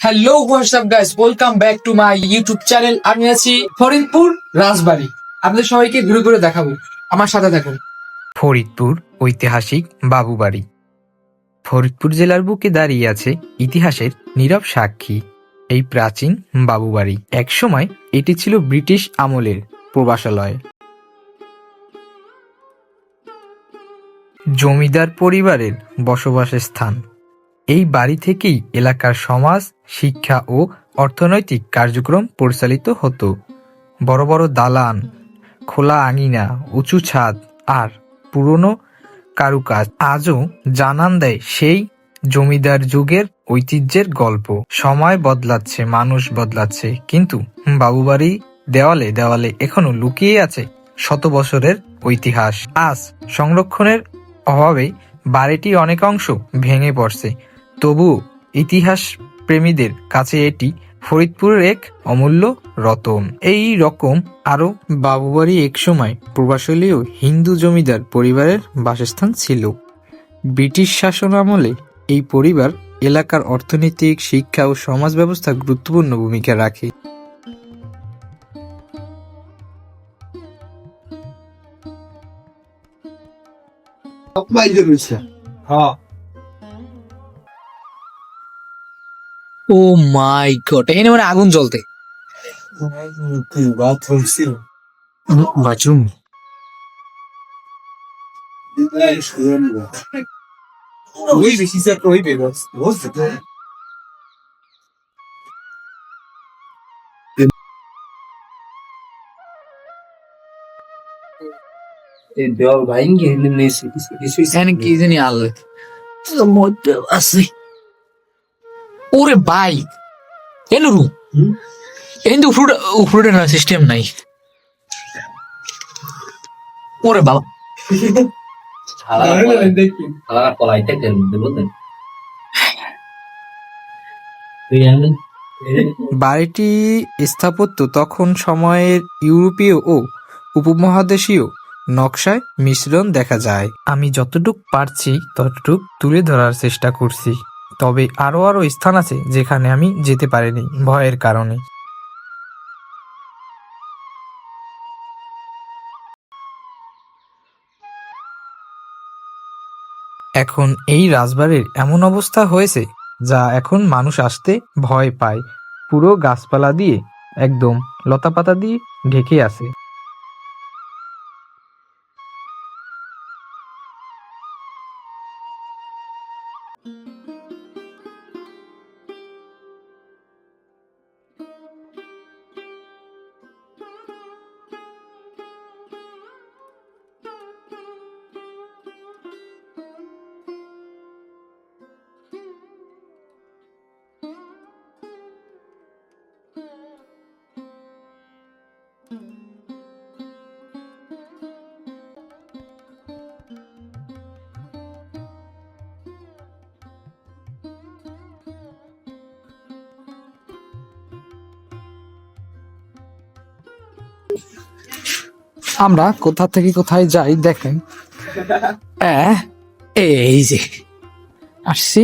Hello WhatsApp guys, welcome back to my YouTube channel. আমি আছি ফরিদপুর রাজবাড়ী। আপনাদের সবাইকে ঘুরে ঘুরে দেখাবো, আমার সাথে থাকুন। ফরিদপুর ঐতিহাসিক বাবুবাড়ি। ফরিদপুর জেলার বুকে দাঁড়িয়ে আছে ইতিহাসের নীরব সাক্ষী এই প্রাচীন বাবুবাড়ি। একসময় এটি ছিল ব্রিটিশ আমলের প্রবাসালয়। জমিদার পরিবারের বসবাসের স্থান। এই বাড়ি থেকেই এলাকার সমাজ, শিক্ষা ও অর্থনৈতিক কার্যক্রম পরিচালিত হতো। বড় বড় দালান, খোলা আঙিনা, উঁচু ছাদ আর পুরনো কারুকাজ আজও জানান দেয় সেই জমিদার যুগের ঐতিহ্যের গল্প। সময় বদলাচ্ছে, মানুষ বদলাচ্ছে, কিন্তু বাবুবাড়ি দেওয়ালে দেওয়ালে এখনো লুকিয়ে আছে শত বছরের ঐতিহাস। আজ সংরক্ষণের অভাবে বাড়িটি অনেক অংশ ভেঙে পড়ছে, তবুও ইতিহাস প্রেমীদের কাছে এটি ফরিদপুরের এক অমূল্য রতন। এই রকম আরো বাবুবাড়ি একসময় প্রভাবশালী হিন্দু জমিদার পরিবারের বাসস্থান ছিল। ব্রিটিশ শাসন আমলে এই পরিবার এলাকার অর্থনৈতিক, শিক্ষা ও সমাজ ব্যবস্থায় গুরুত্বপূর্ণ ভূমিকা রাখে। ও মাই গড, এখানে মানে আগুন জ্বলতে। বাথরুম। এখানে কি জানি আল্লাহ মধ্যে আছে। ওরে ভাই, এলো রুম কিন্তু উপরে না সিস্টেম নাই। ওরে বাবা, বাড়িটি স্থাপত্য তখন সময়ের ইউরোপীয় ও উপমহাদেশীয় নকশায় মিশ্রণ দেখা যায়। আমি যতটুক পারছি ততটুক তুলে ধরার চেষ্টা করছি, তবে আরো আরো স্থান আছে যেখানে আমি যেতে পারিনি ভয়ের কারণে। এখন এই রাজবাড়ির এমন অবস্থা হয়েছে যা এখন মানুষ আসতে ভয় পায়। পুরো গাছপালা দিয়ে, একদম লতাপাতা দিয়ে ঢেকে আছে। আমরা কোথা থেকে কোথায় যাই দেখেন। এই যে আসছি।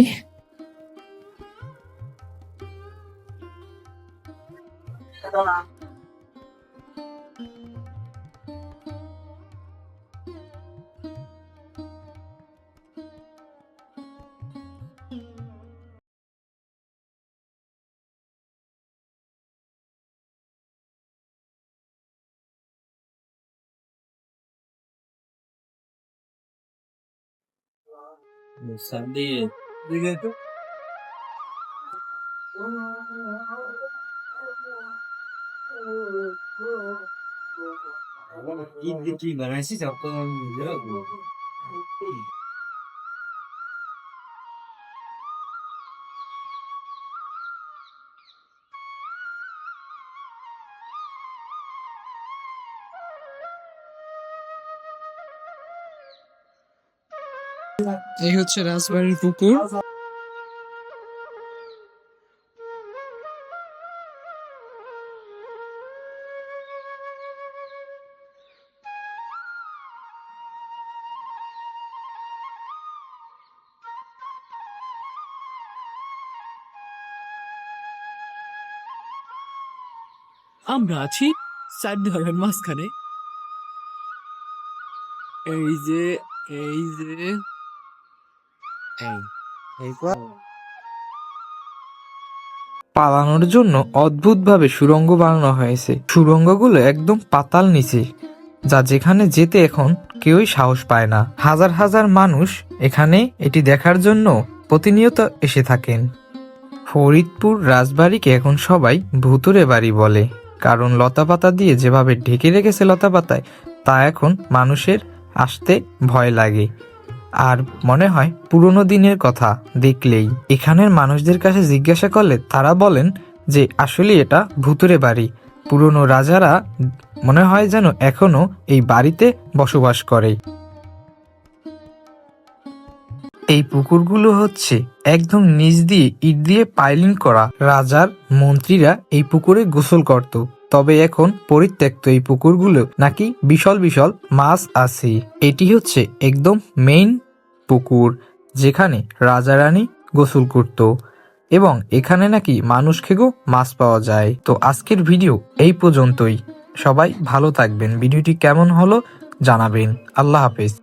এই হচ্ছে রাজবাড়ির পুকুর। আমরা আছি চার দেওয়ালের মাঝখানে। এই যে এই যে পালানোর জন্য অদ্ভুতভাবে সুড়ঙ্গ বানানো হয়েছে। সুড়ঙ্গগুলো একদম পাতাল নিচে, যা যেখানে যেতে এখন কেউই সাহস পায় না। হাজার হাজার মানুষ এখানে এটি দেখার জন্য প্রতিনিয়ত এসে থাকেন। ফরিদপুর রাজবাড়িকে এখন সবাই ভুতুড়ে বাড়ি বলে, কারণ লতাপাতা দিয়ে যেভাবে ঢেকে রেখেছে লতাপাতায়, তা এখন মানুষের আসতে ভয় লাগে আর মনে হয় পুরনো দিনের কথা দেখলেই। এখানের মানুষদের কাছে জিজ্ঞাসা করলে তারা বলেন যে আসলে এটা ভুতুড়ে বাড়ি। পুরনো রাজারা মনে হয় যেন এখনো এই বাড়িতে বসবাস করে। এই পুকুরগুলো হচ্ছে একদম নিচ দিয়ে ইট দিয়ে পাইলিং করা। রাজার মন্ত্রীরা এই পুকুরে গোসল করত, তবে এখন পরিত্যক্ত এই পুকুরগুলো নাকি বিশাল বিশাল মাছ আছে। এটি হচ্ছে একদম মেইন পুকুর যেখানে রাজা রানী গোসল করত, এবং এখানে নাকি মানুষ খেগো মাছ পাওয়া যায়। তো আজকের ভিডিও এই পর্যন্তই। সবাই ভালো থাকবেন। ভিডিওটি কেমন হলো জানাবেন। আল্লাহ হাফেজ।